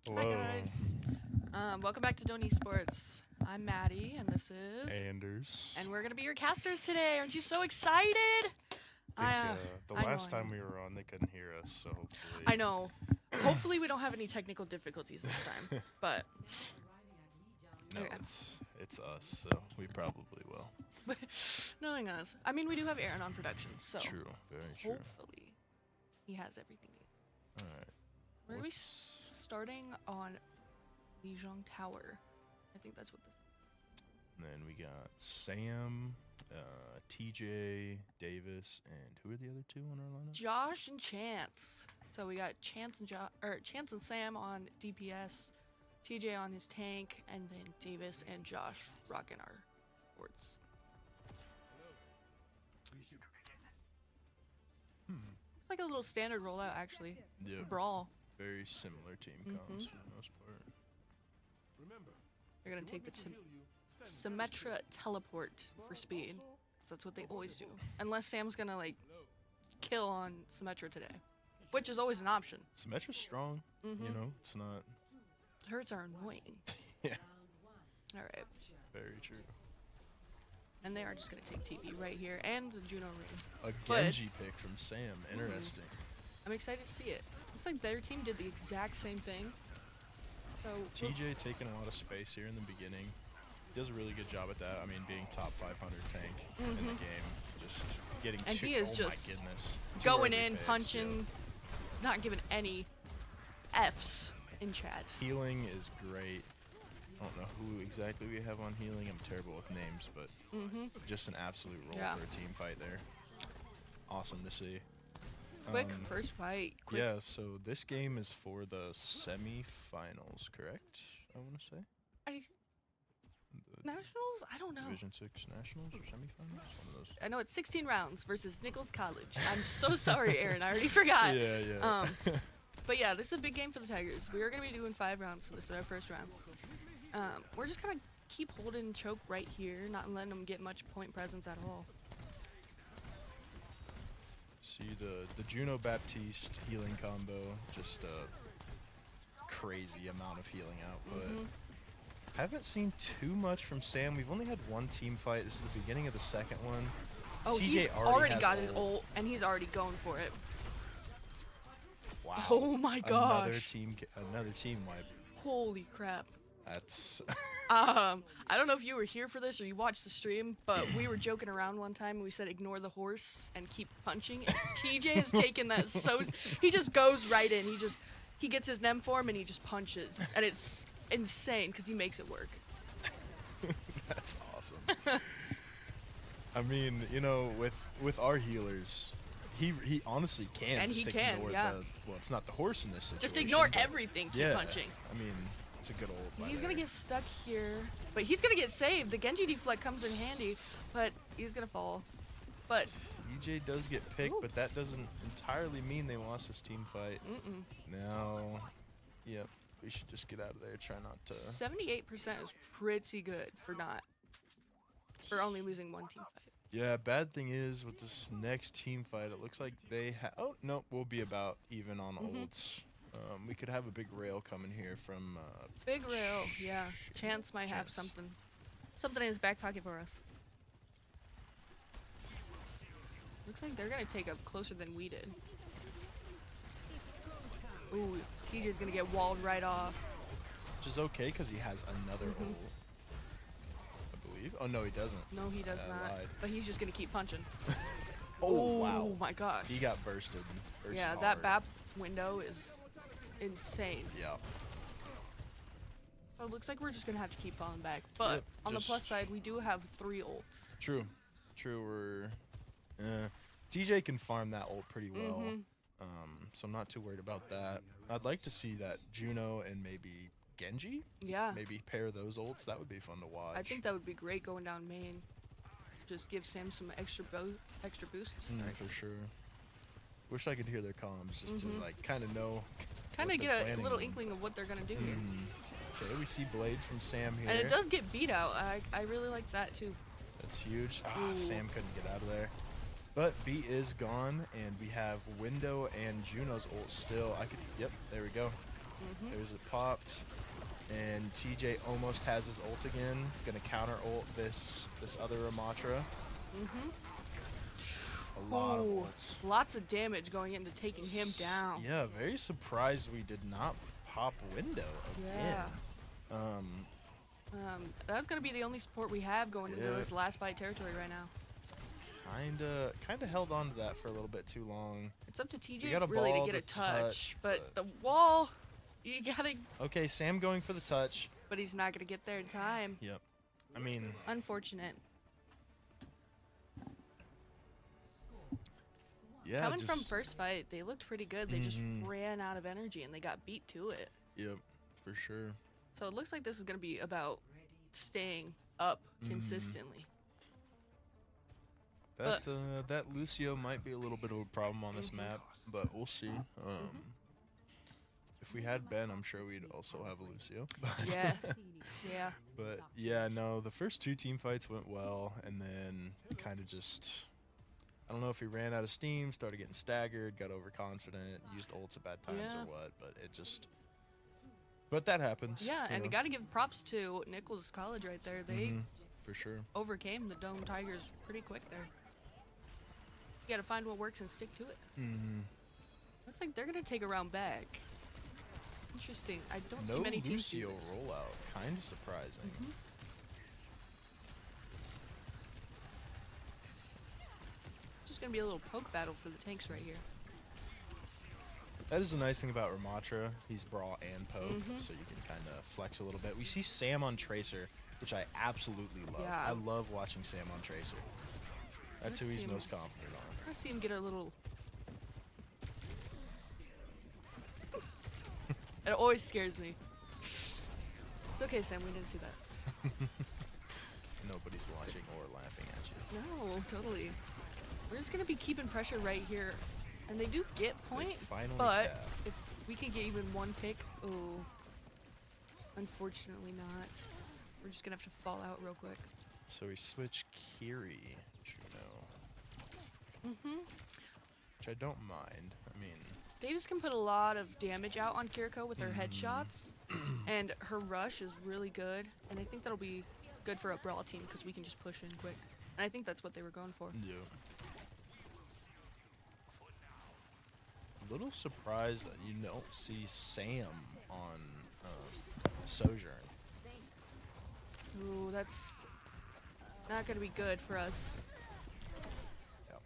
Hello. Hi guys. Welcome back to Doane Esports. I'm Maddie, and this is Anders. and we're gonna be your casters today. Aren't you so excited? I think the I know, last I time know. we were on, they couldn't hear us, so hopefully. I know. Hopefully, we don't have any technical difficulties this time. But No, Okay. it's us, so we probably will. knowing us, I mean, we do have Aaron on production, so True, very true. hopefully he has everything. All right. Where are we starting on Lijiang Tower? I think that's what this is. And then we got Sam, TJ, Davis, and who are the other two on our lineup? Josh and Chance. So we got Chance and Sam on DPS, TJ on his tank, and then Davis and Josh rocking our supports. It's like a little standard rollout, actually. Yeah. Brawl. Very similar team comms for the most part. They're gonna take the Symmetra teleport for speed. 'Cause that's what they always do. Unless Sam's gonna like kill on Symmetra today, which is always an option. Symmetra's strong. You know, it's not. Hurts are annoying. Yeah. All right. Very true. And they are just going to take TP right here and the Juno ring. A But- Genji pick from Sam. Interesting. I'm excited to see it. Looks like their team did the exact same thing. So TJ taking a lot of space here in the beginning. He does a really good job at that. I mean, being top 500 tank in the game, just getting And two, he is oh just my goodness, going two early in, picks, punching, not giving any Fs in chat. yeah. Healing is great. I don't know who exactly we have on healing. I'm terrible with names, but just an absolute roll Yeah. for a team fight there. Awesome to see. Quick first fight. Quick. Yeah, so this game is for the semi-finals, correct? I want to say. The Nationals? I don't know. Division 6 Nationals or semi-finals? One of those. I know it's 16 rounds versus Nichols College. I'm so sorry, Aaron. I already forgot. Yeah. But yeah, this is a big game for the Tigers. We are going to be doing 5 rounds, so this is our first round. We're just going to keep holding choke right here, not letting them get much point presence at all. See the Juno Baptiste healing combo, just a crazy amount of healing output. Haven't seen too much from Sam. We've only had one team fight. This is the beginning of the second one. Oh, TJ he's already already has got his ult. ult, and he's already going for it. Wow. Oh my Another gosh. team wipe. Holy crap. That's I don't know if you were here for this or you watched the stream, but we were joking around one time and we said ignore the horse and keep punching. And TJ has taken that so he just goes right in. He gets his nem form and he just punches, and it's insane because he makes it work. that's awesome. I mean, you know, with our healers, he honestly can And just he can, ignore yeah. well, it's not the horse in this situation. Just ignore but everything, keep yeah, punching. I mean, it's a good old. He's gonna get stuck here, but he's gonna get saved. The Genji deflect comes in handy, but he's gonna fall. But EJ does get picked, Ooh. but that doesn't entirely mean they lost this team fight. Now, yep, we should just get out of there. Try not to. 78% is pretty good for only losing one team fight. Yeah, bad thing is with this next team fight, it looks like they have. Oh no, we'll be about even on ults. We could have a big rail coming here from. Big rail, yeah. Chance might have Chance. something in his back pocket for us. Looks like they're gonna take up closer than we did. Ooh, TJ's gonna get walled right off. Which is okay because he has another ult. I believe. Oh no, he doesn't. No, he does I not. lied. But he's just gonna keep punching. Oh wow. Oh my gosh. He got bursted. Yeah, hard. that BAP window is insane. Yeah. So it looks like we're just gonna have to keep falling back. But Yep, on the plus just- side, we do have 3 ults. True. We're. TJ can farm that ult pretty well. So I'm not too worried about that. I'd like to see that Juno and maybe Genji. Yeah. Maybe pair those ults. That would be fun to watch. I think that would be great going down main. Just give Sam some extra boosts. Sorry. For sure. Wish I could hear their comms just to like kind of know. Kind what of they're get a planning little on. inkling of what they're gonna do here. Okay, we see Blade from Sam here. And it does get beat out. I really like that too. That's huge. Ooh. Sam couldn't get out of there. But B is gone, and we have Window and Juno's ult still. Yep, there we go. There's it popped. And TJ almost has his ult again. Gonna counter ult this other Ramatra. A lot of ults. Lots of damage going into taking him down. Yeah, very surprised we did not pop window again. Yeah. That's gonna be the only support we have going into this last fight territory right now. Kinda held on to that for a little bit too long. It's up to TJ got a really ball to get a to touch, touch, but the wall, you gotta. Okay, Sam going for the touch. But he's not gonna get there in time. Yep. I mean, Unfortunate. yeah. Coming from first fight, they looked pretty good. They just ran out of energy and they got beat to it. Yep, for sure. So it looks like this is gonna be about staying up consistently. That Lucio might be a little bit of a problem on this map, but we'll see. If we had Ben, I'm sure we'd also have a Lucio. Yeah. Yeah. But yeah, no, the first two team fights went well, and then kind of just, I don't know if he ran out of steam, started getting staggered, got overconfident, used ults at bad times or what, but it just, but that happens. Yeah, and you got to give props to Nichols College right there. They for sure overcame the Doane Tigers pretty quick there. You got to find what works and stick to it. Looks like they're gonna take a round back. Interesting. I don't see many teams do Lucio this. rollout, kind of surprising. Just gonna be a little poke battle for the tanks right here. That is the nice thing about Ramatra. He's brawl and poke, so you can kind of flex a little bit. We see Sam on Tracer, which I absolutely love. Yeah. I love watching Sam on Tracer. That's who he's most confident on. I see him get a little. It always scares me. It's okay, Sam. We didn't see that. Nobody's watching or laughing at you. No, totally. We're just gonna be keeping pressure right here, and they do get point. Finally But cap. if we can get even one pick, oh, unfortunately not. We're just gonna have to fall out real quick. So we switch Kiri, Juno. Which I don't mind. I mean, Davis can put a lot of damage out on Kiriko with her headshots, and her rush is really good, and I think that'll be good for a brawl team because we can just push in quick. And I think that's what they were going for. yeah. A little surprised that you don't see Sam on Sojourn. Ooh, that's not gonna be good for us. Yep.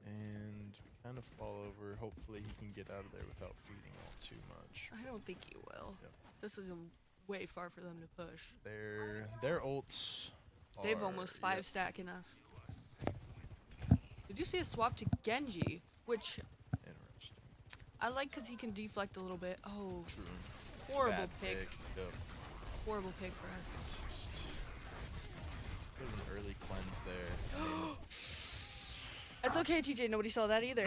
And we kind of fall over. Hopefully he can get out of there without feeding all too much. I don't think he will. Yep. This is way far for them to push. Their ults They've are- almost 5 stacking us. Did you see a swap to Genji? Which Interesting. I like because he can deflect a little bit. Oh, True. horrible Bad pick. Yep. Horrible pick for us. It's just bit of an early cleanse there. I mean, It's okay, TJ. Nobody saw that either.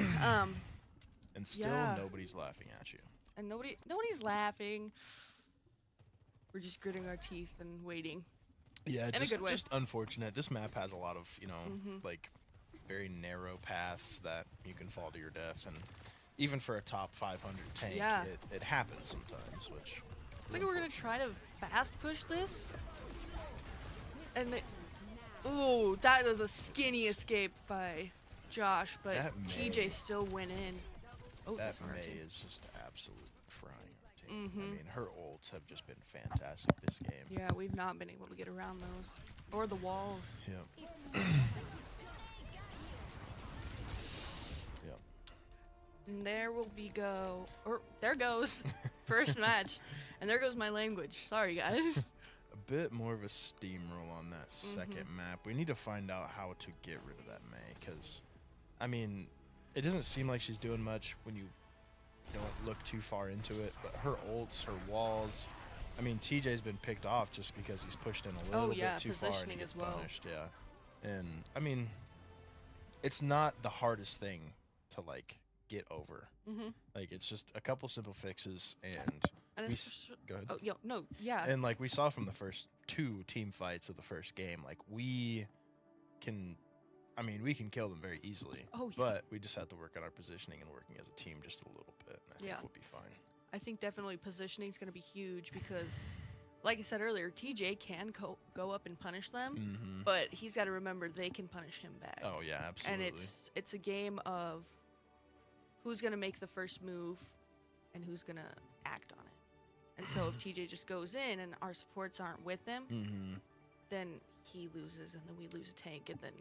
and still Yeah. nobody's laughing at you. And nobody's laughing. We're just gritting our teeth and waiting. Yeah, In a good way. just unfortunate. This map has a lot of, like very narrow paths that you can fall to your death, and even for a top 500 tank, Yeah. it happens sometimes, which It's like we're gonna try to fast push this, and ooh, that was a skinny escape by Josh, but That Mei- TJ still went in. Oh, that that's on our May team. is just absolute frying our team. I mean, her ults have just been fantastic this game. Yeah, we've not been able to get around those or the walls. Yep. Yep. And there will be there goes first match, and there goes my language. Sorry, guys. A bit more of a steamroll on that second map. We need to find out how to get rid of that May, because, I mean, it doesn't seem like she's doing much when you don't look too far into it, but her ults, her walls, I mean, TJ's been picked off just because he's pushed in a little yeah, bit too far and he positioning gets as well. punished, yeah. And, I mean, it's not the hardest thing to, like, get over. Like, it's just a couple simple fixes, and And we it's, go ahead. oh, yo, no, yeah. And like we saw from the first two team fights of the first game, like we can I mean, we can kill them very easily. Oh, yeah. But we just have to work on our positioning and working as a team just a little bit. And I think we'll be fine. I think definitely positioning is going to be huge because, like I said earlier, TJ can go up and punish them, but he's got to remember they can punish him back. Oh, yeah, absolutely. And it's a game of who's going to make the first move and who's going to act on it. And so if TJ just goes in and our supports aren't with him, then he loses, and then we lose a tank, and then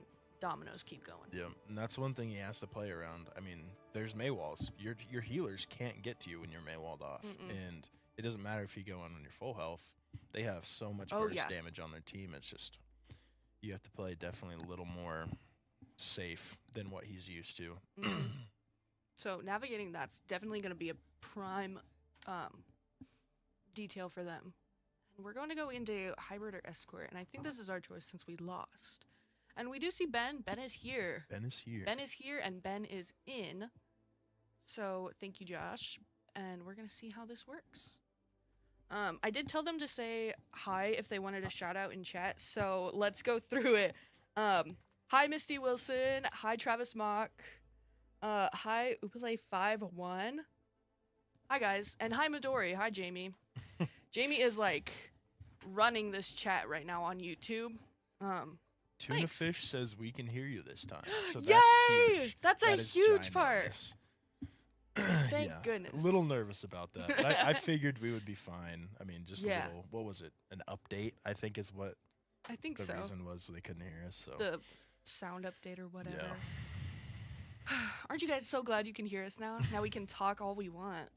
dominoes keep going. Yeah, and that's one thing he has to play around. I mean, there's Maywalls. Your healers can't get to you when you're Maywalled off, and it doesn't matter if you go on your full health. They have so much burst damage on their team. It's just you have to play definitely a little more safe than what he's used to. So navigating that's definitely going to be a prime detail for them. And we're going to go into hybrid or escort, and I think this is our choice since we lost. And we do see Ben. Ben is here. Ben is here. Ben is here, and Ben is in. So thank you, Josh. And we're going to see how this works. I did tell them to say hi if they wanted a shout out in chat, so let's go through it. Hi, Misty Wilson. Hi, Travis Mock. Hi, Upale51. Hi, guys. And hi, Midori. Hi, Jamie. Jamie is, like, running this chat right now on YouTube. Tuna thanks. Fish says we can hear you this time. So Yay! That's huge. That's a is huge part. ginormous. Thank Yeah, goodness. A little nervous about that. But I figured we would be fine. I mean, just a little, what was it? An update, I think is what I think the so. reason was they couldn't hear us. So The sound update or whatever. Yeah. Aren't you guys so glad you can hear us now? Now we can talk all we want.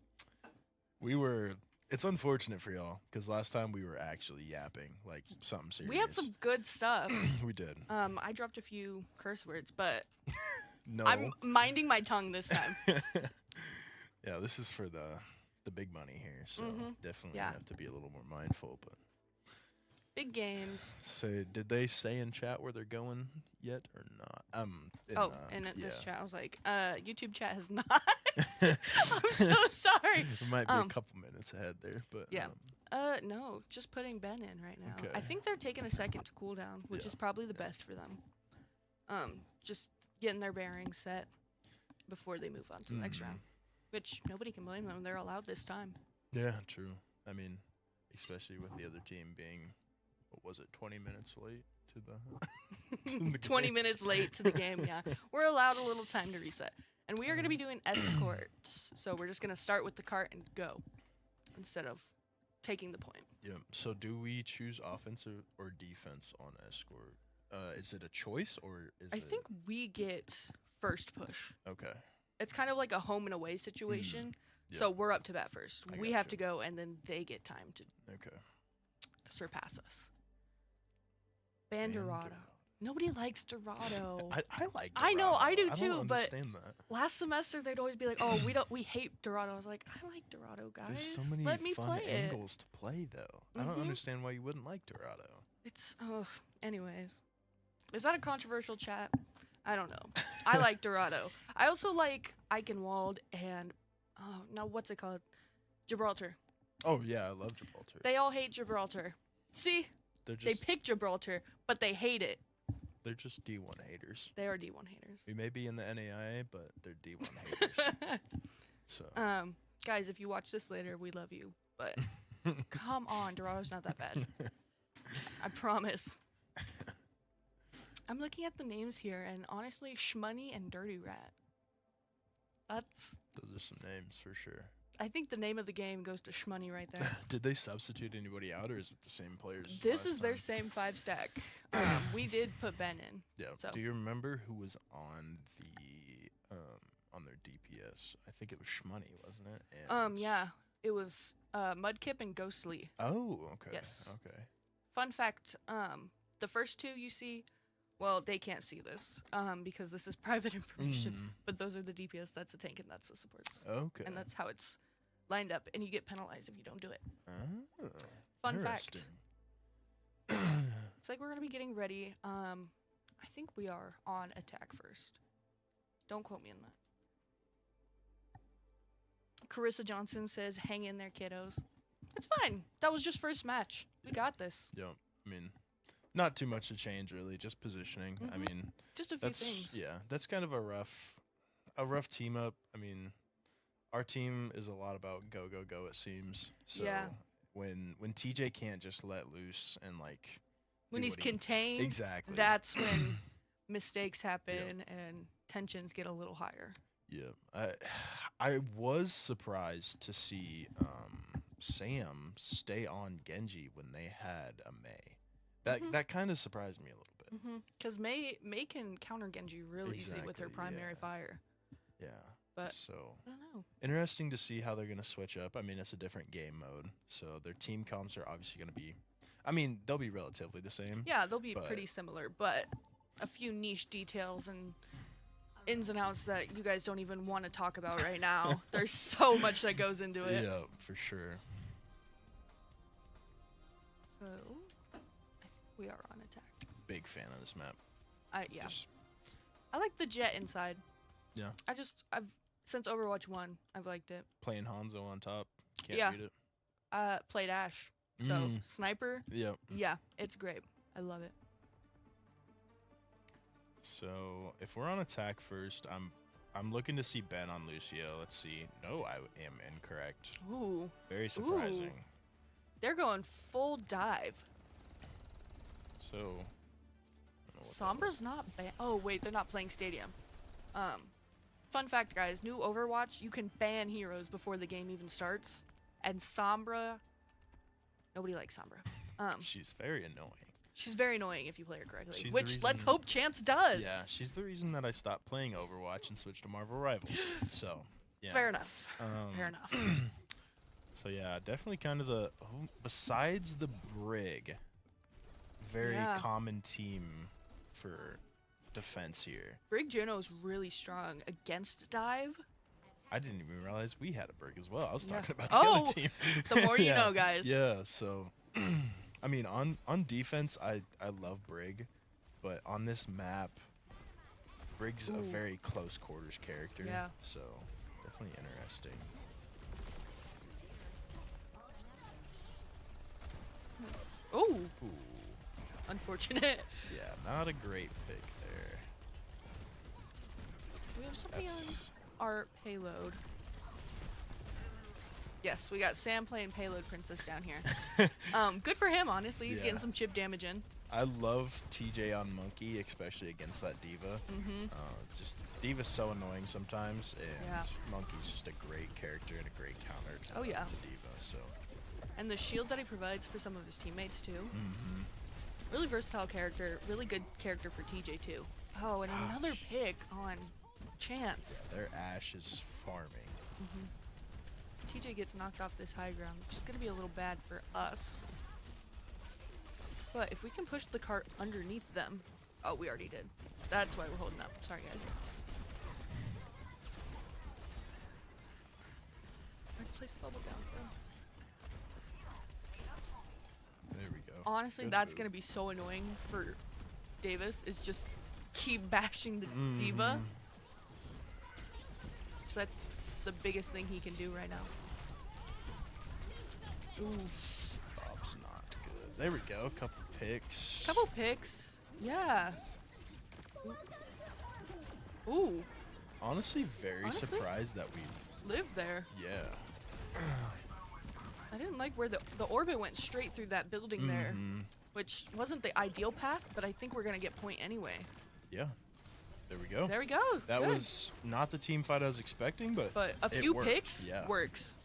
It's unfortunate for y'all because last time we were actually yapping like something serious. We had some good stuff. We did. I dropped a few curse words, but No. I'm minding my tongue this time. Yeah, this is for the big money here, so definitely Yeah. have to be a little more mindful. But Big games. so, did they say in chat where they're going yet or not? In this chat, I was like, YouTube chat has not. I'm so sorry. It might be a couple minutes ahead there, but Yeah. No, just putting Ben in right now. Okay. I think they're taking a second to cool down, which is probably the best for them. Just getting their bearings set before they move on to the next round. Which nobody can blame them. They're allowed this time. yeah, true. I mean, especially with the other team being, what was it, 20 minutes late to the 20 minutes late to the game, yeah. We're allowed a little time to reset. And we are going to be doing escorts. So we're just going to start with the cart and go instead of taking the point. Yeah. So do we choose offense or defense on escort? Is it a choice or is I it? think we get first push. Okay. It's kind of like a home and away situation. Yeah. So we're up to bat first. I We have gotcha. to go, and then they get time to Okay. surpass us. Ban Dorado. Nobody likes Dorado. I like. I know, Dorado. I do don't too, but understand that. last semester they'd always be like, "Oh, we hate Dorado." I was like, "I like Dorado, guys. There's so many Let me fun play it." angles to play though. I don't understand why you wouldn't like Dorado. It's anyways. Is that a controversial chat? I don't know. I like Dorado. I also like Eichenwald and now what's it called? Gibraltar. Oh yeah, I love Gibraltar. They all hate Gibraltar. See? They're They just pick Gibraltar, but they hate it. they're just D1 haters. They are D1 haters. We may be in the NAIA, but they're D1 haters. So Guys, if you watch this later, we love you. But come on, Dorado's not that bad. I promise. I'm looking at the names here, and honestly, Shmoney and Dirty Rat. those are some names for sure. I think the name of the game goes to Shmoney right there. Did they substitute anybody out, or is it the same players? as This last is their time? same 5-stack. We did put Ben in. Yeah. So. Do you remember who was on the on their DPS? I think it was Shmoney, wasn't it? And Yeah. It was Mudkip and Ghostly. Oh, okay. Yes. Okay. Fun fact, the first two you see, well, they can't see this because this is private information, but those are the DPS, that's the tank, and that's the supports. Okay. And that's how it's lined up, and you get penalized if you don't do it. Oh, Fun fact. interesting. It's like we're going to be getting ready. I think we are on attack first. Don't quote me on that. Carissa Johnson says, hang in there, kiddos. It's fine. That was just first match. We got this. Yeah. I mean, Not too much to change, really. Just positioning. I mean, Just a few that's things. yeah. That's kind of a rough team up. I mean, our team is a lot about go go go. It seems. So Yeah. when TJ can't just let loose and like When do he's what he- contained, exactly. that's when mistakes happen and tensions get a little higher. Yeah, I was surprised to see Sam stay on Genji when they had a Mei. That kind of surprised me a little bit. Because May can counter Genji really easy with her Exactly, primary yeah. fire. Yeah, But so I don't know. interesting to see how they're gonna switch up. I mean, it's a different game mode, so their team comps are obviously gonna be. I mean, they'll be relatively the same. Yeah, they'll be But- pretty similar, but a few niche details and ins and outs that you guys don't even want to talk about right now. There's so much that goes into it. Yeah, for sure. So, I think we are on attack. Big fan of this map. Yeah. Just, I like the jet inside. yeah, I've since Overwatch 1, I've liked it. playing Hanzo on top. Can't Yeah. beat it. Played Ash. So, sniper, Yeah. yeah, it's great. I love it. So if we're on attack first, I'm looking to see Ben on Lucio. Let's see. No, I am incorrect. Ooh, Very surprising. they're going full dive. So I don't know what that was. Sombra's not ban. Oh wait, they're not playing Stadium. Fun fact, guys. New Overwatch, you can ban heroes before the game even starts. And Sombra, nobody likes Sombra. She's very annoying. She's very annoying if you play her correctly. She's the Which let's reason- hope Chance does. Yeah, she's the reason that I stopped playing Overwatch and switched to Marvel Rivals. So yeah. Fair enough. Fair enough. So yeah, definitely kind of the besides the Brig, very Yeah. common team for defense here. Brig Juno's really strong against dive. I didn't even realize we had a Brig as well. I was Yeah. talking about the Oh, other team. the more you Yeah. know, guys. Yeah, so I mean on defense I love Brig, but on this map Brig's a Ooh. very close quarters character. Yeah. So definitely interesting. Nice. Oh, Ooh. unfortunate. Yeah, not a great pick there. We have somebody That's on our payload. Yes, we got Sam playing payload princess down here. Good for him, honestly. He's Yeah. getting some chip damage in. I love TJ on Monkey, especially against that Diva. Just Diva's so annoying sometimes, and Yeah. Monkey's just a great character and a great counter to, Oh, yeah. to Diva. So And the shield that he provides for some of his teammates too. Really versatile character. Really good character for TJ too. Oh, and another pick on Chance. their Ash is farming. TJ gets knocked off this high ground, which is going to be a little bad for us. But if we can push the cart underneath them. Oh, we already did. That's why we're holding up. Sorry, guys. I'd place a bubble down, though. There we go. Honestly, Good that's move. going to be so annoying for Davis, is just keep bashing the Diva. So that's the biggest thing he can do right now. Ooh. Bob's not good. There we go. Couple picks. Couple picks. Yeah. Ooh. Honestly, very Honestly? surprised that we. Live there. Yeah. I didn't like where the orbit went straight through that building there, which wasn't the ideal path, but I think we're going to get point anyway. Yeah. There we go. There we go. That Good. was not the team fight I was expecting, but a it few worked. picks Yeah. works.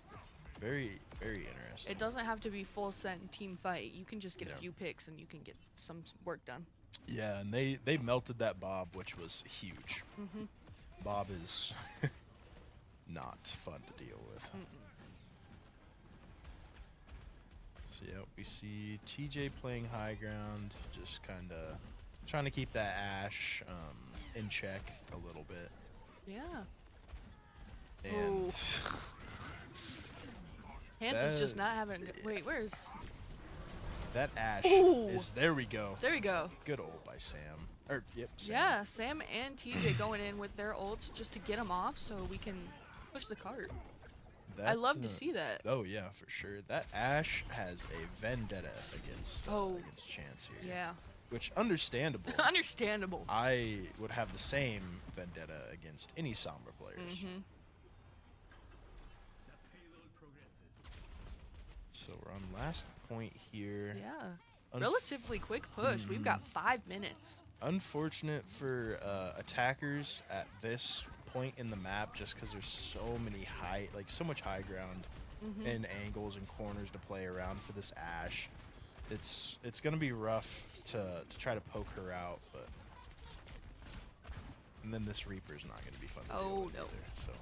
Very, very interesting. It doesn't have to be full send team fight. You can just get Yeah. a few picks and you can get some work done. Yeah, and they melted that Bob, which was huge. Bob is not fun to deal with. So yeah, we see TJ playing high ground, just kind of trying to keep that Ash in check a little bit. Yeah. And Hans is just That- not having. Wait, where's? that Ash Ooh. is there. We go. There we go. Good ult by Sam. Or yep. Sam. Yeah, Sam and TJ going in with their ults just to get them off so we can push the cart. I That, love to see that. Oh yeah, for sure. That Ash has a vendetta against Oh. against Chance here. Yeah. which understandable. Understandable. I would have the same vendetta against any Sombra players. So we're on last point here. Yeah. Relatively quick push. We've got 5 minutes. Unfortunate for attackers at this point in the map, just because there's so many so much high ground and angles and corners to play around for this Ashe. It's gonna be rough to try to poke her out, but and then this Reaper's not gonna be fun to deal with either, so.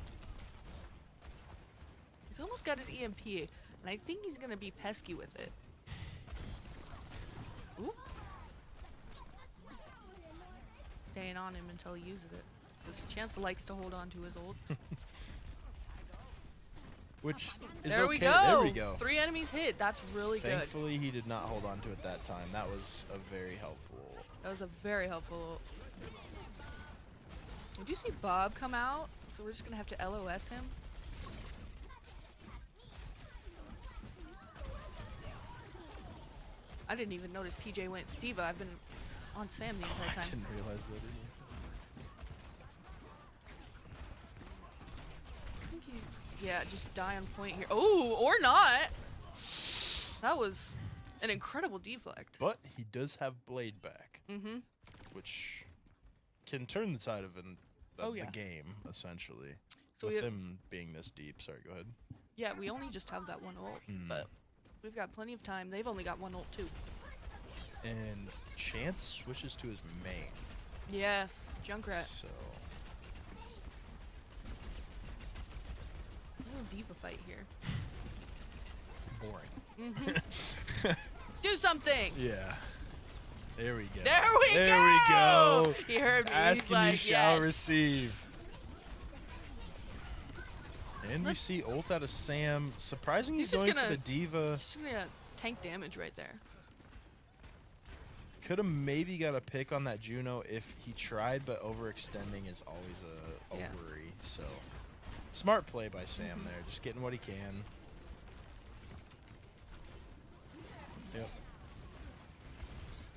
He's almost got his EMP, and I think he's gonna be pesky with it. Ooh. Staying on him until he uses it. This Chance likes to hold on to his ults. Which is there okay. we go. There we go. 3 enemies hit. That's really good. Thankfully, he did not hold on to it that time. That was a very helpful. That was a very helpful. Did you see Bob come out? So we're just gonna have to LOS him. I didn't even notice TJ went Diva. I've been on Sam the entire time. I didn't realize that either. Yeah, just die on point here. Oh, or not. That was an incredible deflect. But he does have Blade back, which can turn the tide of the game, essentially. So with him being this deep. Sorry, go ahead. Yeah, we only just have that one ult, but we've got plenty of time. They've only got one ult, too. And Chance switches to his main. Yes, Junkrat. So... little Diva fight here. boring. Do something. Yeah. There we go. There we go. He heard me. Ask He's and like, you shall yes. receive. And we see ult out of Sam. Surprising he's going for the Diva. He's just gonna tank damage right there. Could have maybe got a pick on that Juno if he tried, but overextending is always a worry. So smart play by Sam there, just getting what he can. Yep.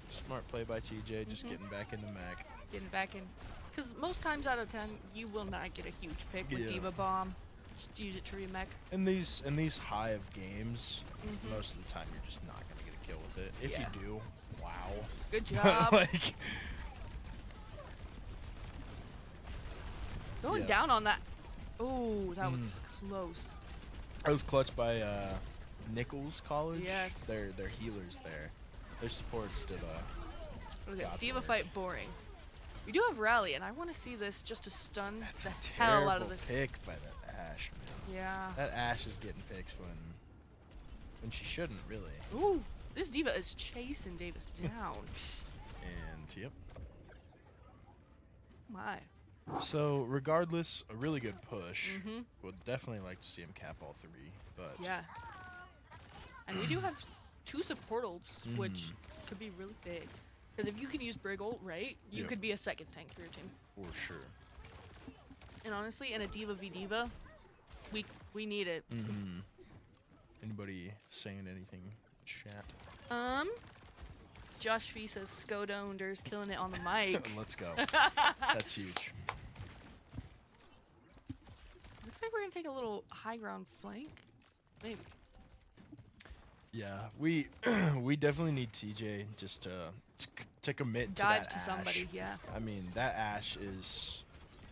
Smart play by TJ, just getting back into Mac. Getting back in. Because most times out of 10, you will not get a huge pick with Diva Bomb. Just use it to remech. In these high of games, most of the time you're just not going to get a kill with it. If you do, wow. Good job. Like, going down on that. Oh, that was close. That was clutched by Nichols College. Yes. They're healers there. Their supports did Okay, God's Diva work. fight boring. We do have Rally, and I want to see this just to stun That's the a hell out of terrible this. pick by that Ashe, man. Yeah. That Ashe is getting picks when she shouldn't, really. Ooh, this Diva is chasing Davis down. And, yep. My. So, regardless, a really good push. Would definitely like to see him cap all three, but... Yeah. And we do have 2 support ults, which could be really big. Because if you can use Brig ult right, you could be a second tank for your team. For sure. And honestly, in a Diva v Diva, we need it. Anybody saying anything in chat? Josh V says Skodonder's killing it on the mic. Let's go. That's huge. Looks like we're gonna take a little high ground flank. Maybe. Yeah, we definitely need TJ just to commit to Dive that to Ashe. somebody, yeah. I mean, that Ashe is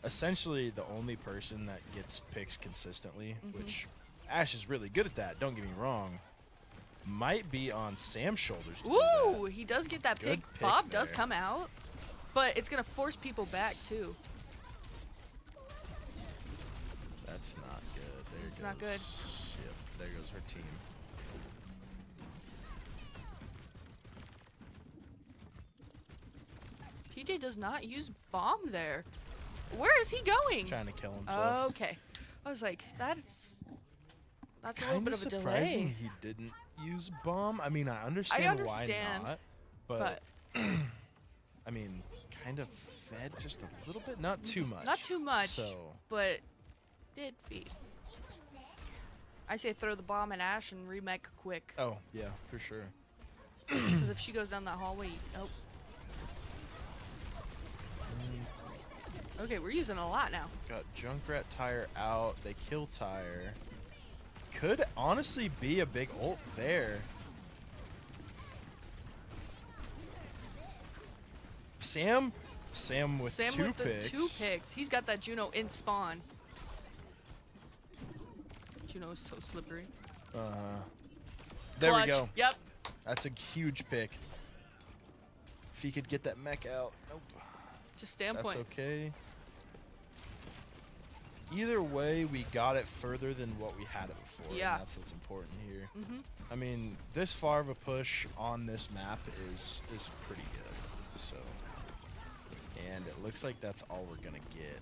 essentially the only person that gets picks consistently, which Ashe is really good at that, don't get me wrong. Might be on Sam's shoulders to do Ooh, that. he does get that Good pick. pick Bob does there. come out, but it's gonna force people back too. That's not good. There It's goes, not good. Yep, there goes her team. TJ does not use bomb there. Where is he going? Trying to kill himself. Okay. I was like, that's a little Kinda bit of a surprising delay. he didn't use bomb. I mean, I understand why not, but I mean, kind of fed just a little bit, not too much. Not too much, So but did feed. I say throw the bomb at Ashe and remake quick. oh yeah, for sure. Because if she goes down that hallway, oh, Okay, we're using a lot now. Got Junkrat Tire out. They kill Tire. Could honestly be a big ult there. Sam with two picks. The 2 picks. He's got that Juno in spawn. Juno is so slippery. There Clutch. we go. Yep. That's a huge pick. If he could get that mech out. Nope. Just standpoint. That's okay. Either way, we got it further than what we had it before. Yeah. And that's what's important here. I mean, this far of a push on this map is pretty good. So, and it looks like that's all we're gonna get.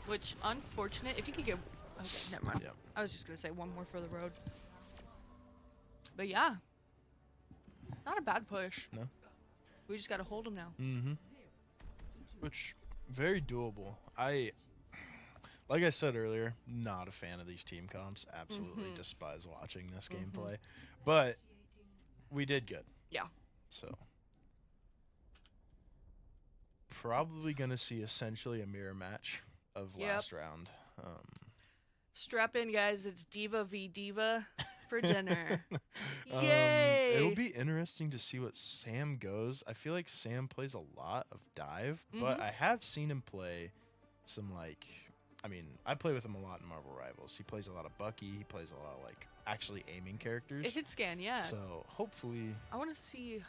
Which, unfortunate. If you could get... Okay, never mind. Yep. I was just going to say one more for the road. But yeah. Not a bad push. No. We just got to hold him now. Which, very doable. Like I said earlier, not a fan of these team comps. Absolutely despise watching this gameplay. But we did good. Yeah. So, probably going to see essentially a mirror match of last round. Strap in, guys. It's Diva v Diva for dinner. Yay! It'll be interesting to see what Sam goes. I feel like Sam plays a lot of dive, but I have seen him play some, like, I mean, I play with him a lot in Marvel Rivals. He plays a lot of Bucky. He plays a lot of, like, actually aiming characters. It hit scan, yeah. So, hopefully... I want to see...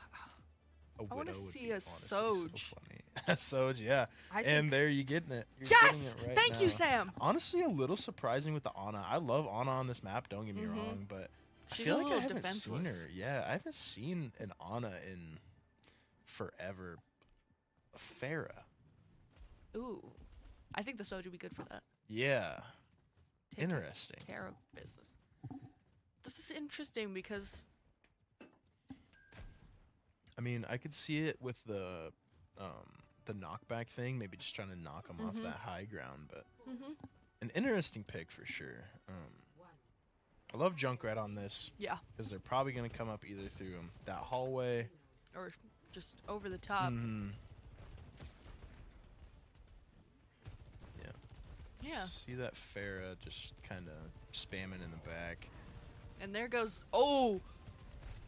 I want to see a Soj. So funny. A Soj, yeah. And there you're getting it. You're yes! getting it right Thank now. you, Sam! Honestly, a little surprising with the Ana. I love Ana on this map, don't get me wrong, but She's I feel a like I little haven't seen defenseless. her. Yeah, I haven't seen an Ana in forever. Farah. Ooh. I think the Soj would be good for that. Yeah. Take Interesting. Care of business. This is interesting because... I mean, I could see it with the knockback thing, maybe just trying to knock him off that high ground, but an interesting pick for sure. I love Junkrat on this. Yeah. Because they're probably going to come up either through that hallway. Or just over the top. Yeah. Yeah. See that Farah just kind of spamming in the back. And there goes... Oh!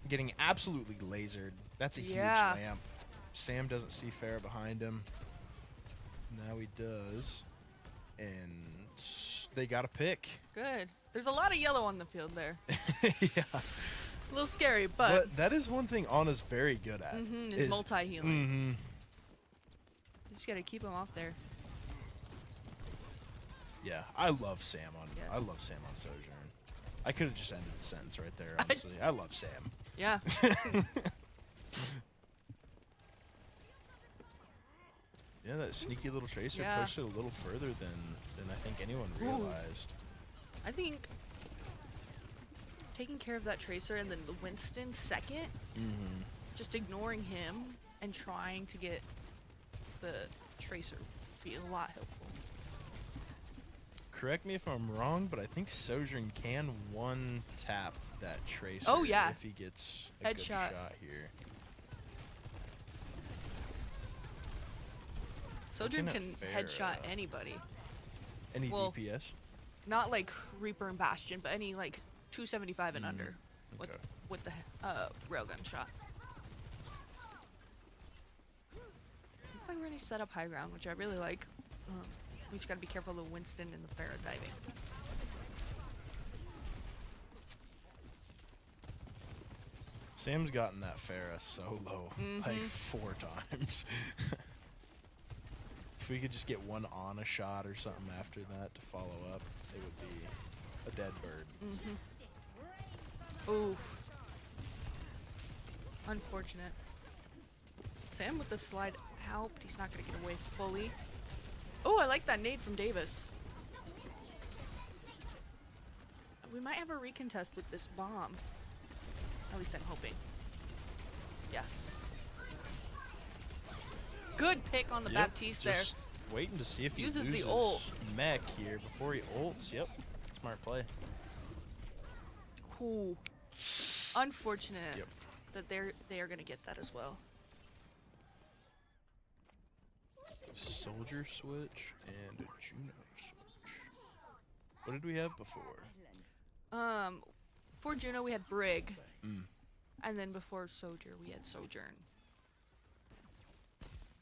Getting absolutely lasered. That's a huge Yeah. lamp. Sam doesn't see Farah behind him. Now he does. And they got a pick. Good. There's a lot of yellow on the field there. Yeah. A little scary, but that is one thing Ana's very good at. is multi-healing. You just gotta keep him off there. Yeah, I love Sam on. Yes. I love Sam on Sojourn. I could have just ended the sentence right there. Honestly, I love Sam. Yeah. Yeah, that sneaky little tracer Yeah. pushed it a little further than I think anyone realized. I think taking care of that tracer and then the Winston second, just ignoring him and trying to get the tracer would be a lot helpful. Correct me if I'm wrong, but I think Sojourn can one tap that tracer. Oh, yeah. If he gets a good Headshot. shot here. Sojourn Looking can at headshot Farah. anybody. Any Well, DPS? Not like Reaper and Bastion, but any like 275 and under Okay. with the railgun shot. Looks like we're gonna set up high ground, which I really like. We just gotta be careful of the Winston and the Farah diving. Sam's gotten that Farah so low, like 4 times. If we could just get one on a shot or something after that to follow up, it would be a dead bird. Oof. Unfortunate. Sam with the slide out, but he's not gonna get away fully. Oh, I like that nade from Davis. We might have a recontest with this bomb. At least I'm hoping. Yes. Good pick on the Baptiste there. Just waiting to see if he Uses the loses ult. mech here before he ults. Yep, smart play. Cool. Unfortunate Yep. that they are gonna get that as well. soldier switch and a Juno switch. What did we have before? Before Juno we had Brig, Mm. and then before Soldier we had Sojourn.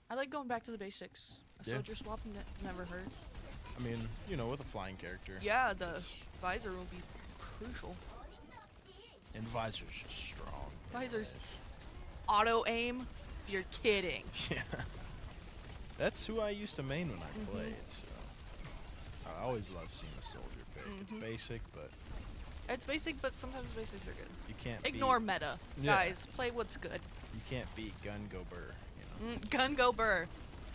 I like going back to the basics. A Yeah. soldier swap never hurts. I mean, you know, with a flying character. Yeah, the visor will be crucial. And Visor's just strong. Visor's anyways. auto aim. You're kidding. Yeah. That's who I used to main when I played, so I always love seeing a soldier pick. It's basic, but It's basic, but sometimes basics are good. you can't Ignore meta, Yeah. guys. Play what's good. you can't beat Gun Go Burr, you know. Gun go burr,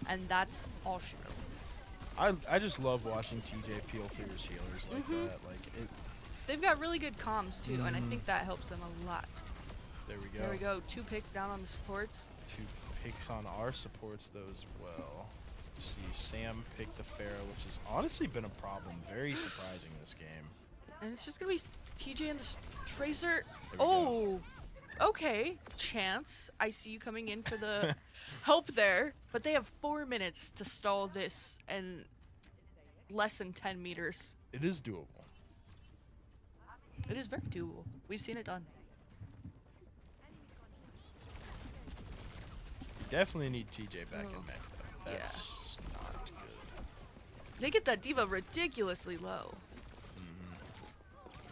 and that's all she wrote. I just love watching TJ peel through his healers like that. Like it. They've got really good comms too, and I think that helps them a lot. There we go. There we go. 2 picks down on the supports. 2 picks on our supports though as well. See, Sam picked the Pharaoh, which has honestly been a problem. Very surprising this game. And it's just gonna be TJ and the Tracer. we Oh, okay. Chance, I see you coming in for the help there, but they have 4 minutes to stall this and less than 10 meters. It is doable. It is very doable. We've seen it done. You definitely need TJ back in Oh. mech though. That's not good. They get that diva ridiculously low.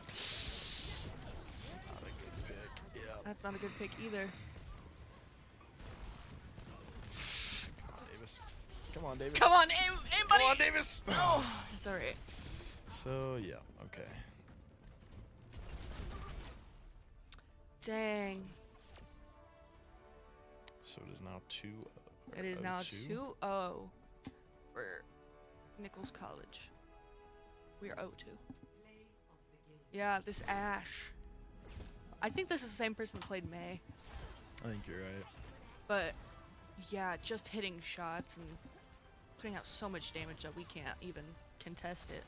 It's not a good pick. Yeah. That's not a good pick either. Come on, Davis. Come on, Davis. Come on, aim, buddy. Come on, Davis. Oh, that's all right. So yeah, okay. Dang. So it is now 2. It is now 2-0 for Nichols College. We are 0-2. Yeah, this Ash. I think this is the same person that played May. I think you're right. But yeah, just hitting shots and putting out so much damage that we can't even contest it.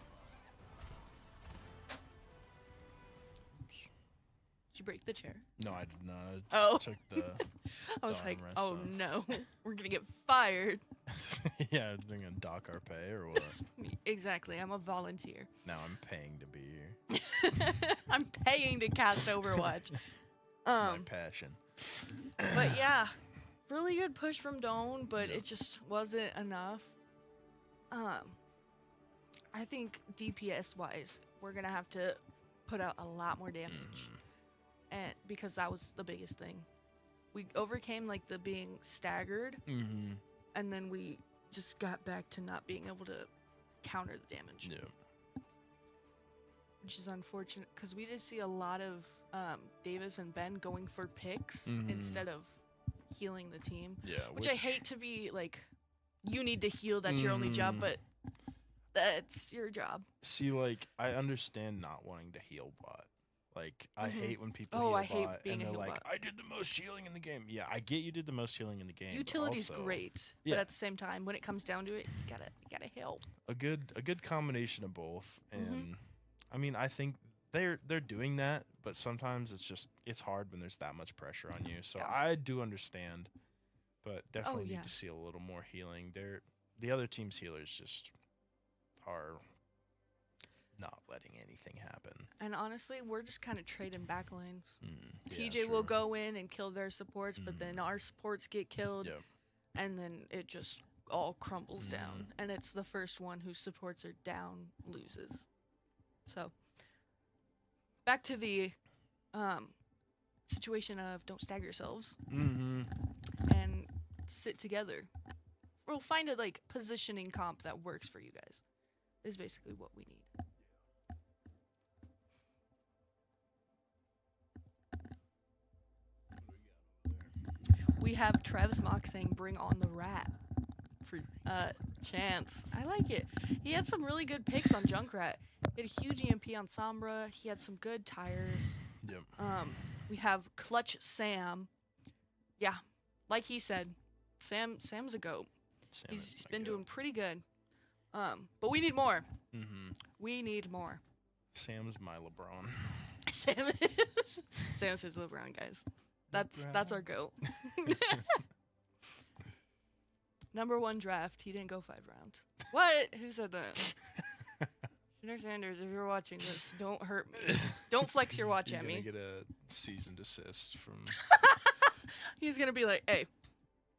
Did you break the chair? No, I did not. I just Oh. took the. I was Darn like, rest oh off. no, we're gonna get fired. Yeah, I'm gonna dock our pay or what? Exactly, I'm a volunteer. Now I'm paying to be here. I'm paying to cast Overwatch. It's my passion. But yeah, really good push from Doane, but it just wasn't enough. I think DPS wise, we're gonna have to put out a lot more damage, and because that was the biggest thing. We overcame like the being staggered, and then we just got back to not being able to counter the damage. Yeah. Which is unfortunate because we did see a lot of Davis and Ben going for picks instead of healing the team. Yeah. Which I hate to be like, you need to heal, that's your only job, but that's your job. See, like, I understand not wanting to heal bot. Like, I hate when people heal I hate bot being and a they're heal like, bot. I did the most healing in the game. Yeah, I get you did the most healing in the game. Utility's but also great, yeah. but at the same time, when it comes down to it, you gotta help. a good combination of both. And I mean, I think they're doing that, but sometimes it's hard when there's that much pressure on you. So Yeah. I do understand, but definitely yeah. need to see a little more healing. The other team's healers just are not letting anything happen. And honestly, we're just kind of trading back lanes. Yeah, TJ will true. go in and kill their supports, but then our supports get killed, Yep. and then it just all crumbles down. And it's the first one whose supports are down loses. So, back to the situation of don't stagger yourselves and sit together. We'll find a like positioning comp that works for you guys. Is basically what we need. We have Travis Mock saying bring on the rat for Chance. I like it. He had some really good picks on Junkrat. He had a huge EMP on Sombra. He had some good tires. Yep. We have Clutch Sam. Yeah, like he said, Sam's a goat. Sam He's is my been goat. doing pretty good. But we need more. We need more. Sam's my LeBron. Sam says LeBron, guys. That's our goat. #1 draft. He didn't go 5 rounds. What? Who said that? Shooter Sanders, if you're watching this, don't hurt me. Don't flex your watch You're at gonna me. get a cease and desist from. He's gonna be like, "Hey,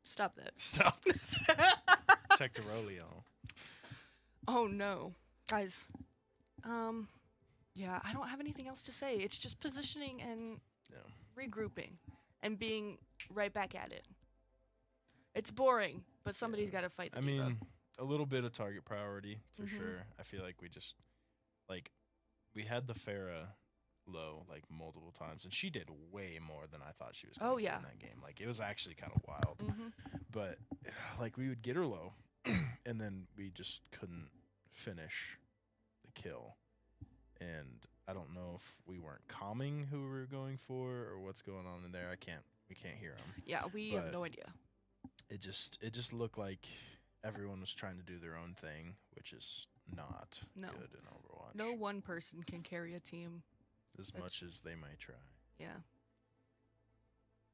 stop that." Stop. Check the rolio. Oh no, guys. Yeah, I don't have anything else to say. It's just positioning and Yeah. regrouping and being right back at it. It's boring, but somebody's got to fight the I diva. mean, a little bit of target priority for Mhm. sure. I feel like we had the Farah low like multiple times, and she did way more than I thought she was. Oh, Going to yeah. in that game, like it was actually kind of wild. Mhm. But like we would get her low, and then we just couldn't finish the kill. And I don't know if we weren't calming who we were going for or what's going on in there. We can't hear them. Yeah, we have But- no idea. It just looked like everyone was trying to do their own thing, which is not No. good in Overwatch. No one person can carry a team. As much as they might try. Yeah.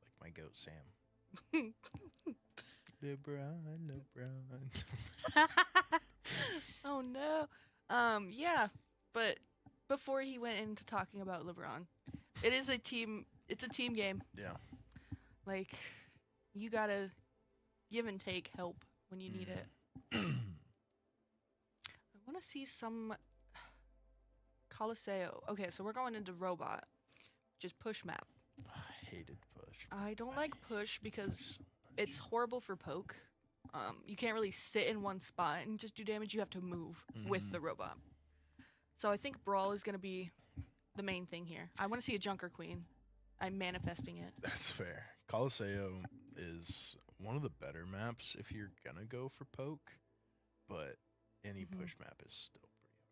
Like my goat Sam. LeBron. Oh no. Yeah, but before he went into talking about LeBron, it's a team game. Yeah. Like, you gotta give and take help when you need it. I want to see some Coliseo. Okay, so we're going into robot, just push map. I hated push. I don't like push because it's horrible for poke. You can't really sit in one spot and just do damage. You have to move with the robot. So I think Brawl is going to be the main thing here. I want to see a Junker Queen. I'm manifesting it. That's fair. Coliseo is one of the better maps if you're gonna go for poke, but any push map is still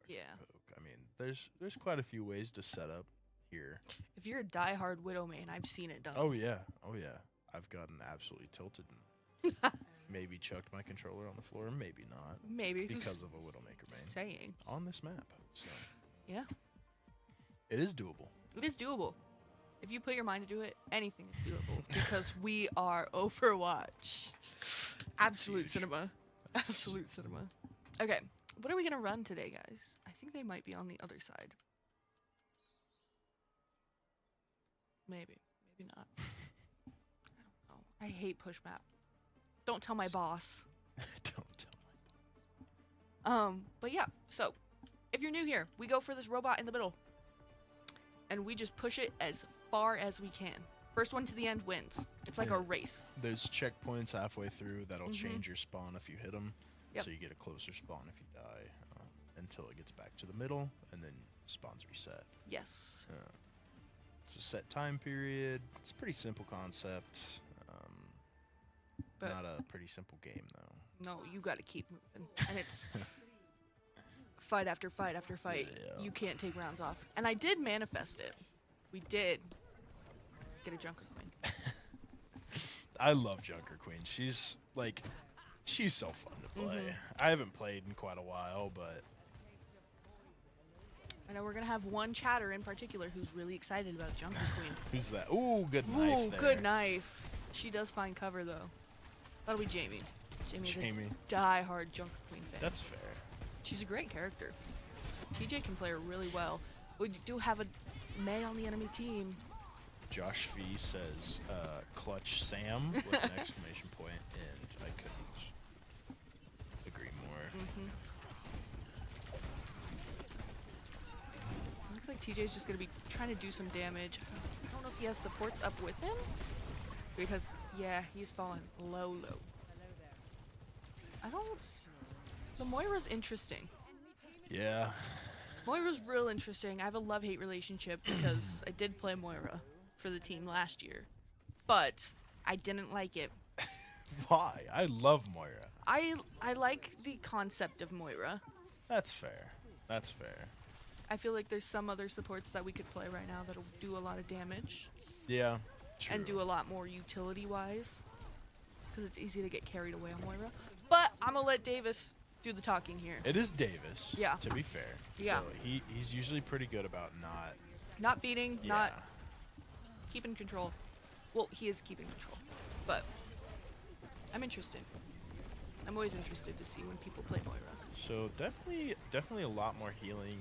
pretty hard Yeah. to poke. I mean, there's quite a few ways to set up here. If you're a diehard Widow main, I've seen it done. Oh yeah. I've gotten absolutely tilted and maybe chucked my controller on the floor, maybe not, Maybe. because of a Widowmaker main saying. on this map. So Yeah. it is doable. It is doable. If you put your mind to do it, anything is doable because we are Overwatch. Absolute huge. cinema. Absolute cinema. Okay, what are we gonna run today, guys? I think they might be on the other side. Maybe not. I don't know. I hate push map. Don't tell my boss. Don't tell me. But yeah, so if you're new here, we go for this robot in the middle. And we just push it as far as we can. First one to the end wins. It's like a race. There's checkpoints halfway through that'll change your spawn if you hit them. Yep. So you get a closer spawn if you die until it gets back to the middle, and then spawns reset. Yes. It's a set time period. It's a pretty simple concept. But Not a pretty simple game, though. no, you gotta keep moving. And it's fight after fight after fight. Yeah. You can't take rounds off. And I did manifest it. We did get a Junker Queen. I love Junker Queen. She's so fun to play. I haven't played in quite a while, but I know we're gonna have one chatter in particular who's really excited about Junker Queen. who's that? Ooh, good knife Ooh, there. good knife. She does find cover though. That'll be Jamie. Jamie's Jamie. a die-hard Junker Queen fan. That's fair. She's a great character. TJ can play her really well. We do have a May on the enemy team. Josh V says, clutch Sam with an exclamation point, and I couldn't agree more. Looks like TJ's just gonna be trying to do some damage. I don't know if he has supports up with him. Because, yeah, he's fallen low. The Moira's interesting. Yeah. Moira's real interesting. I have a love-hate relationship because I did play Moira for the team last year. But I didn't like it. Why? I love Moira. I like the concept of Moira. That's fair. That's fair. I feel like there's some other supports that we could play right now that'll do a lot of damage. Yeah. True. And do a lot more utility-wise. Because it's easy to get carried away on Moira. But I'm going to let Davis do the talking here. It is Davis. Yeah. To be fair. Yeah. So he's usually pretty good about not. Not feeding, Yeah. not keeping control. Well, he is keeping control. But I'm interested. I'm always interested to see when people play Moira. So definitely a lot more healing.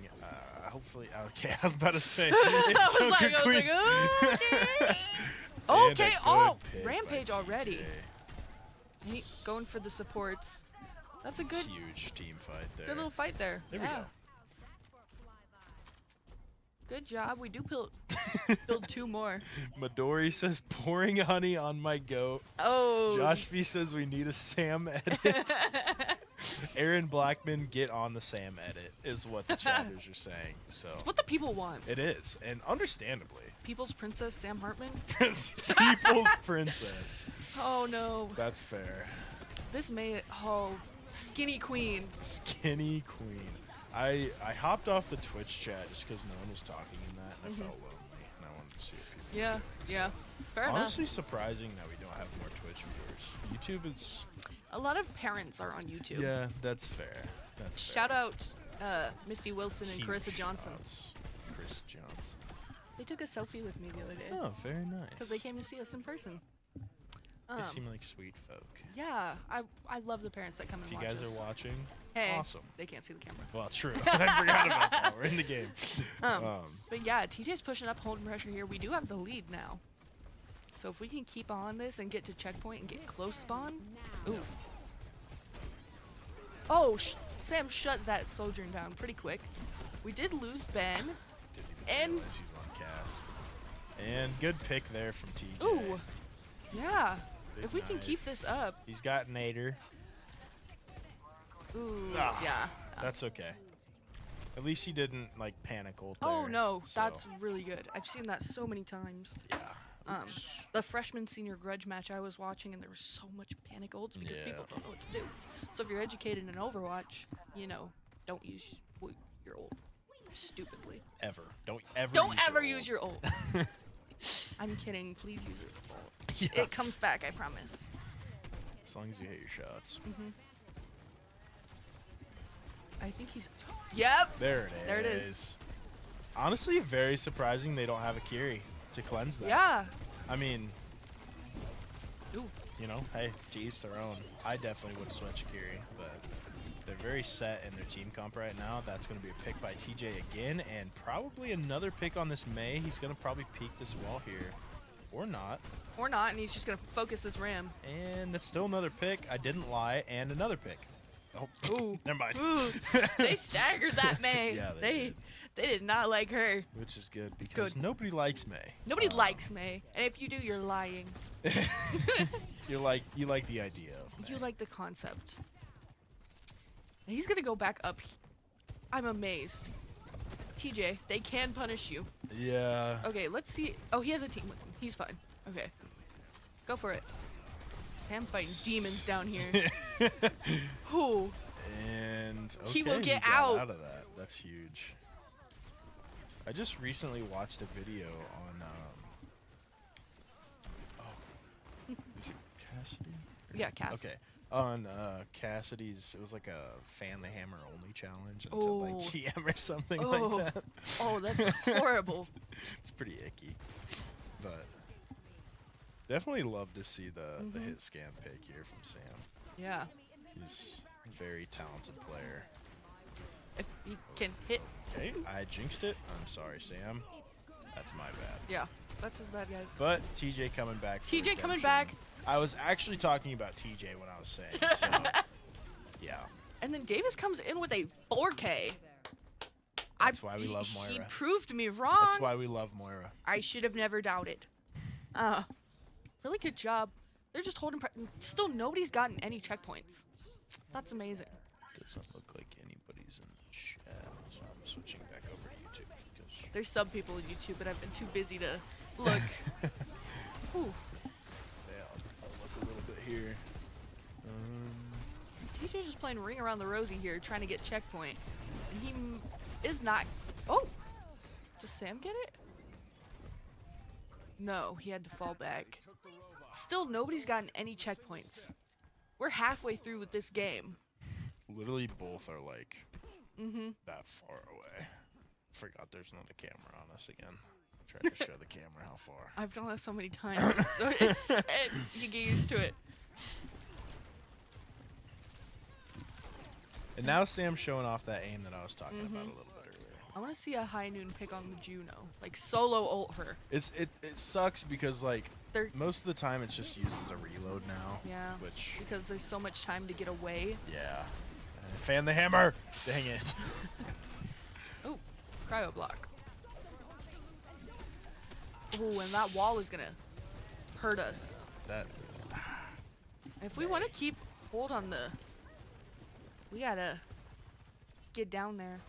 Hopefully, okay. I was about to say. I was like, And okay. a Oh, good pick by Rampage already. TJ. He going for the supports. That's a good, Huge team fight there. good little fight there. There we yeah. go. Good job. We do build 2 more. Midori says pouring honey on my goat. Oh. Josh V says we need a Sam edit. Aaron Blackman, get on the Sam edit is what the chatters are saying. So It's what the people want. it is, and understandably. People's Princess Sam Hartman. People's princess. Oh no. That's fair. This may. Oh, skinny queen. Skinny queen. I hopped off the Twitch chat just because no one was talking in that, and I felt lonely, and I wanted to see what people. Yeah. Yeah. Fair Honestly, surprising that we don't have more Twitch viewers. YouTube is. enough. A lot of parents are on YouTube. Yeah, that's fair. That's fair. Shout out Misty Wilson and Huge Carissa Johnson. shout-outs. Chris Johnson. They took a selfie with me the other day Oh, very nice. because they came to see us in person. They seem like sweet folk. Yeah, I love the parents that come If and you watch guys us. are watching, Hey, awesome. they can't see the camera. Well, true. I forgot about that. We're in the game. But yeah, TJ's pushing up, holding pressure here. We do have the lead now. So if we can keep on this and get to checkpoint and get close spawn. Ooh. Oh, Sam shut that Sojourn down pretty quick. We did lose Ben. Didn't And- even realize he was on Cass. And good pick there from TJ. Ooh. Yeah. Big If we can keep knife. this up. He's got Nader. Ooh, Ah, yeah. That's okay. At least he didn't like panic ult there. Oh no, so, that's really good. I've seen that so many times. yeah. The freshman senior grudge match I was watching, and there was so much panic ults because Yeah. people don't know what to do. So if you're educated in Overwatch, you know, don't use your ult stupidly. Ever. Don't ever. Don't ever use your ult. I'm kidding. Please use your ult. Yeah. It comes back, I promise. As long as you hit your shots. I think he's. Yep. There it is. There it is. Honestly, very surprising they don't have a Kiri to cleanse that. Yeah. I mean, Ooh. you know, hey, to each their own. I definitely would switch Kiri, but they're very set in their team comp right now. That's going to be a pick by TJ again, and probably another pick on this May. He's going to probably peek this wall here, or not. Or not, and he's just gonna focus his ram. And that's still another pick. I didn't lie, and another pick. Oh, Ooh. never mind. Ooh. They staggered that May. Yeah, they they did not like her. Which is good because Good. nobody likes May. Nobody likes May, and if you do, you're lying. You like the idea of May. You like the concept. And he's gonna go back up. I'm amazed. TJ, they can punish you. Yeah. Okay, let's see. Oh, he has a team with him. He's fine. Okay. Go for it. Sam fighting demons down here. Who? And okay, He will get got out. out of that. That's huge. I just recently watched a video on is it Cassidy? Yeah, Cass. Okay. On Cassidy's, it was like a Family Hammer only challenge until like Oh. GM or something Oh. like that. Oh, that's horrible. It's pretty icky. But definitely love to see the hit scan pick here from Sam. Yeah. He's a very talented player. If he can hit. Okay, I jinxed it. I'm sorry, Sam. That's my bad. Yeah, that's his bad, guys. But TJ coming back. For TJ coming redemption. back. I was actually talking about TJ when I was saying. So, yeah. And then Davis comes in with a 4K. That's why we love He Moira. proved me wrong. That's why we love Moira. I should have never doubted. Really good job. They're just holding. Still, nobody's gotten any checkpoints. That's amazing. Doesn't look like anybody's in the chat, so I'm switching back over to YouTube because There's some people on YouTube, but I've been too busy to look. Whew. yeah, I'll look a little bit here. TJ's just playing ring around the rosy here, trying to get checkpoint. And he is not. Oh! Does Sam get it? No, he had to fall back. Still, nobody's gotten any checkpoints. We're halfway through with this game. Literally both are like that far away. Forgot there's not a camera on us again. Try to show the camera how far. I've done that so many times, so you get used to it. And now Sam's showing off that aim that I was talking about a little bit earlier. I want to see a high noon pick on the Juno, like solo ult her. It sucks because like They're, most of the time it's just used as a reload now. yeah, Which because there's so much time to get away. yeah. Fan the hammer. Dang it. Oh, cryo block. Oh, and that wall is gonna hurt us. That. If we want to keep hold on the, we gotta get down there.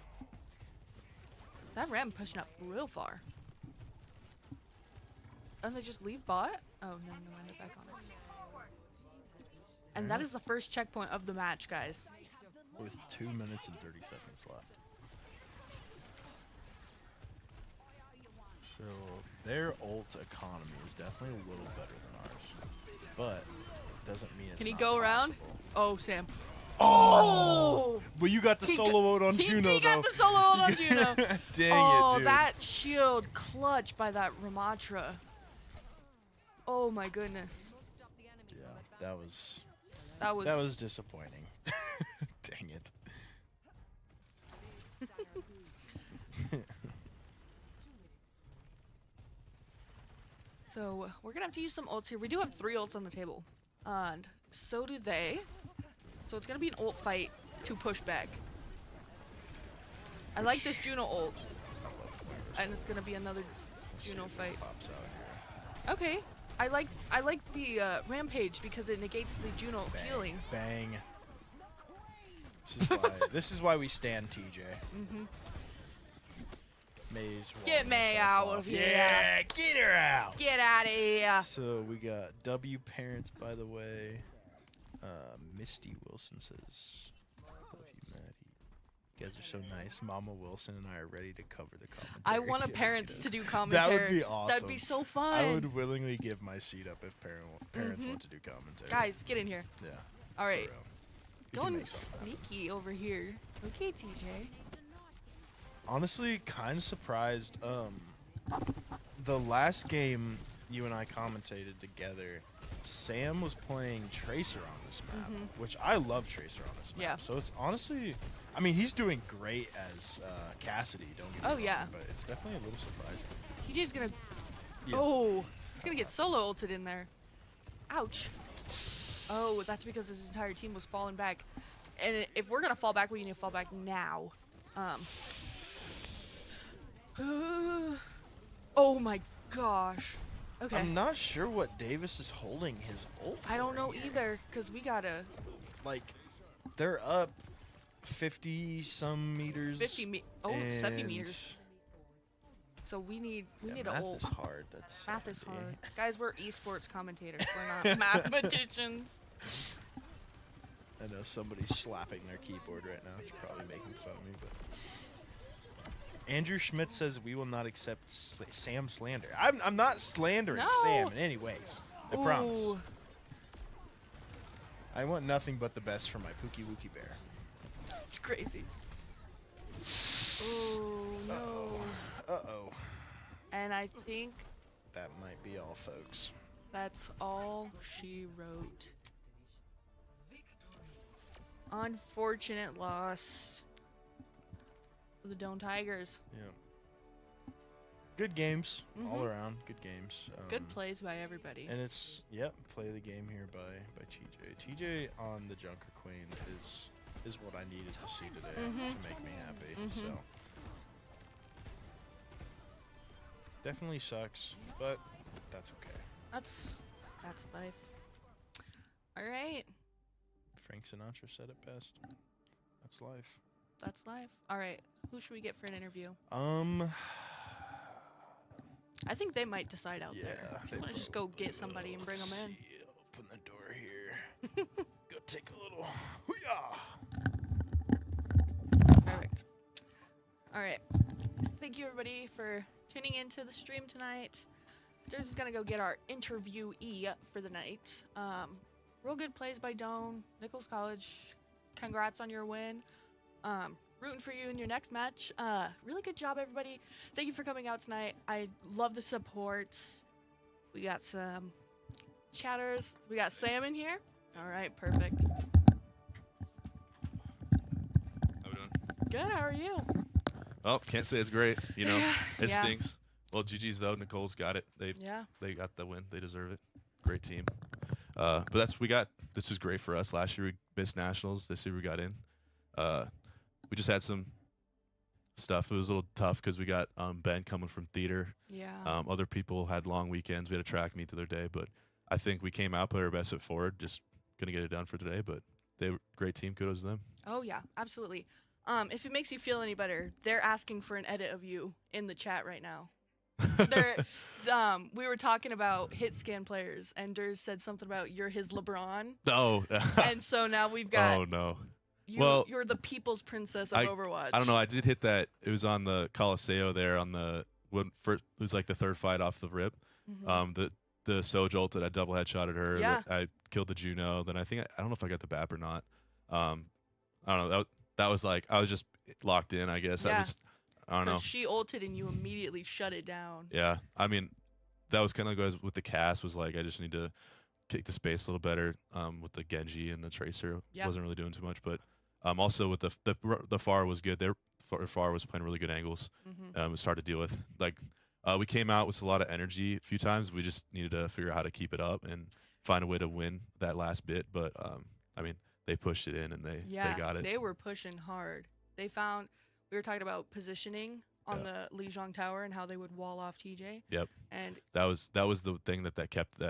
That ram pushing up real far. And they just leave bot? Oh, no, they're back on it. And that is the first checkpoint of the match, guys. With 2 minutes and 30 seconds left. So their ult economy is definitely a little better than ours. But it doesn't mean it's Can he not go around? possible. Oh, Sam. Oh! Well, you got the solo ult on Juno, He got the solo ult on Juno. Dang it, dude. Oh, that shield clutch by that Ramatra. Oh my goodness. Yeah, that was disappointing. Dang it. So we're gonna have to use some ults here. We do have 3 ults on the table, and so do they. So it's gonna be an ult fight to push back. I like this Juno ult, and it's gonna be another Juno fight. Pops out here. Okay, I like the rampage because it negates the Juno Bang, healing. Bang. This is why we stand TJ. May's Get walling May herself out off. of here. Yeah, get her out. Get out of here. So we got W parents, by the way. Misty Wilson says, "Love you, Maddie. You guys are so nice. Mama Wilson and I are ready to cover the commentary." I want if you parents need to us." do commentary. That would be awesome. That'd be so fun. I would willingly give my seat up if parents want to do commentary. Guys, get in here. Yeah. All right. for real. We can Going make something happen. sneaky over here. Okay, TJ. Honestly, kind of surprised. The last game you and I commentated together, Sam was playing Tracer on this map, which I love Tracer on this map. Yeah. So it's honestly, I mean, he's doing great as Cassidy. Don't get me wrong, yeah. but it's definitely a little surprising. TJ's gonna. Yeah. Oh, he's gonna get solo ulted in there. Ouch. Oh, that's because his entire team was falling back. And if we're gonna fall back, we need to fall back now. Oh my gosh. Okay. I'm not sure what Davis is holding his ult for I don't know here. either, because we gotta. Like, they're up 50 some meters. 70 and meters. So we need Yeah, a math ult. is hard. That's Math is yeah. hard. Guys, we're esports commentators. We're not mathematicians. I know somebody's slapping their keyboard right now. It's probably making fun of me, but Andrew Schmidt says we will not accept Sam slander. I'm not slandering No. Sam in any ways. I promise. Ooh. I want nothing but the best for my Pookie Wookie Bear. It's crazy. Oh no. Uh-oh. And I think That might be all, folks. that's all she wrote. Unfortunate loss for the Doane Tigers. Yeah. Good games all around. Good games. Good plays by everybody. And it's play the game here by TJ. TJ on the Junker Queen is what I needed to see today to make me happy. So definitely sucks, but that's okay. That's life. All right. Frank Sinatra said it best. That's life. That's life. All right. Who should we get for an interview? I think they might decide out there. If you want to just go get somebody and bring them in. Open the door here. Go take a little. Perfect. All right. Thank you, everybody, for tuning into the stream tonight. We're just going to go get our interviewee for the night. Real good plays by Doane. Nichols College, congrats on your win. Rooting for you in your next match. Really good job, everybody. Thank you for coming out tonight. I love the supports. We got some chatters. We got Sam in here. All right, perfect. Good. How are you? Oh, can't say it's great. You know, it Yeah. stinks. Well, GG's though. Nichols got it. They got the win. They deserve it. Great team. But this was great for us. Last year we missed nationals. This year we got in. We just had some stuff. It was a little tough because we got Ben coming from theater. Yeah. Other people had long weekends. We had a track meet the other day, but I think we came out, put our best foot forward. Just gonna get it done for today, but they were great team. Kudos to them. Oh yeah, absolutely. If it makes you feel any better, they're asking for an edit of you in the chat right now. We were talking about hit scan players, and Durs said something about you're his LeBron. Oh. And so now we've got. Oh no. You're the people's princess of Overwatch. I don't know. I did hit that. It was on the Coliseo there on the first. It was like the third fight off the rip. Mm-hmm. The Soj ulted. I double headshotted her. Yeah. I killed the Juno. Then I don't know if I got the BAP or not. I don't know. That was like I was just locked in. I guess. Yeah. I don't know. She ulted and you immediately shut it down. Yeah. I mean, that was kind of goes with the cast. Was like I just need to kick the space a little better. With the Genji and the Tracer. Yeah. Wasn't really doing too much, but. Also with the FAR was good. Their FAR was playing really good angles. Mm-hmm. It was hard to deal with. Like we came out with a lot of energy a few times. We just needed to figure out how to keep it up and find a way to win that last bit. But I mean, they pushed it in and they got it. They were pushing hard. We were talking about positioning on the Lijiang Tower and how they would wall off TJ. Yep. And that was the thing that kept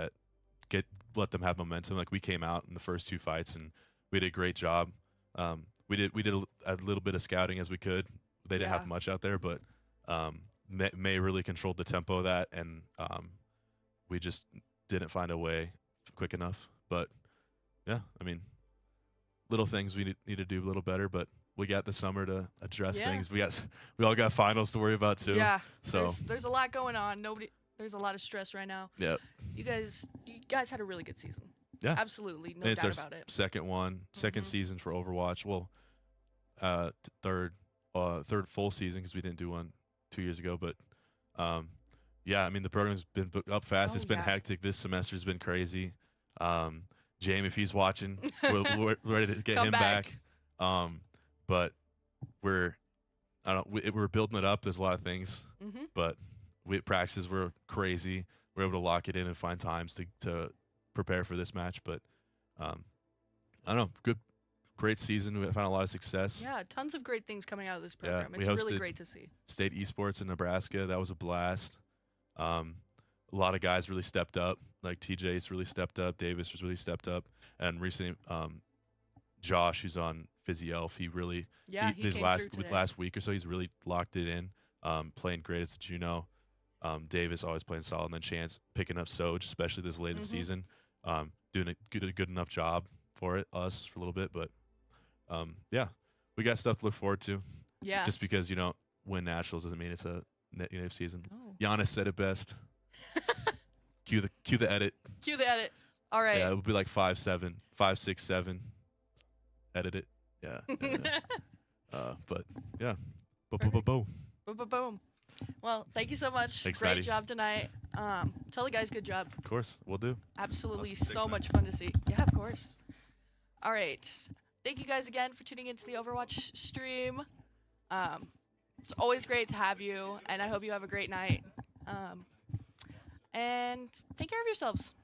let them have momentum. Like we came out in the first two fights and we did a great job. We did a little bit of scouting as we could. They didn't have much out there, but May really controlled the tempo of that, and we just didn't find a way quick enough. But yeah, I mean, little things we need to do a little better, but we got the summer to address things. We all got finals to worry about too. Yeah. So there's a lot going on. There's a lot of stress right now. Yeah. You guys had a really good season. Yeah. Absolutely, no and it's doubt our about it. Second season for Overwatch. Well, third full season because we didn't do one 2 years ago. But yeah, I mean the program's been booked up fast. It's been hectic. This semester's been crazy. James, if he's watching, we're ready to get him back. But we're building it up. There's a lot of things, but practices were crazy. We're able to lock it in and find times to prepare for this match, but I don't know. Great season. We found a lot of success. Yeah, tons of great things coming out of this program. Yeah, it's really great to see. State Esports in Nebraska. That was a blast. A lot of guys really stepped up. Like TJ's really stepped up. Davis was really stepped up. And recently, Josh, who's on Physio, he really his last week or so, he's really locked it in. Playing great as a Juno. Davis always playing solid, and then Chance picking up Soj, especially this late in the season, doing a good enough job for us for a little bit. But yeah, we got stuff to look forward to. Yeah. Just because you don't win nationals doesn't mean it's a negative season. Oh. Giannis said it best. Cue the edit. Cue the edit. All right. Yeah, it would be like 5-7, 5-6-7. Edit it. Yeah. But yeah. Boom. Boom. Well, thank you so much. Thanks, Great Maddie. job tonight. Tell the guys good job. Of course, we'll do. Absolutely, Awesome. so Thanks, much fun to see. Yeah, of course. All right. Thank you guys again for tuning into the Overwatch stream. It's always great to have you, and I hope you have a great night. And take care of yourselves.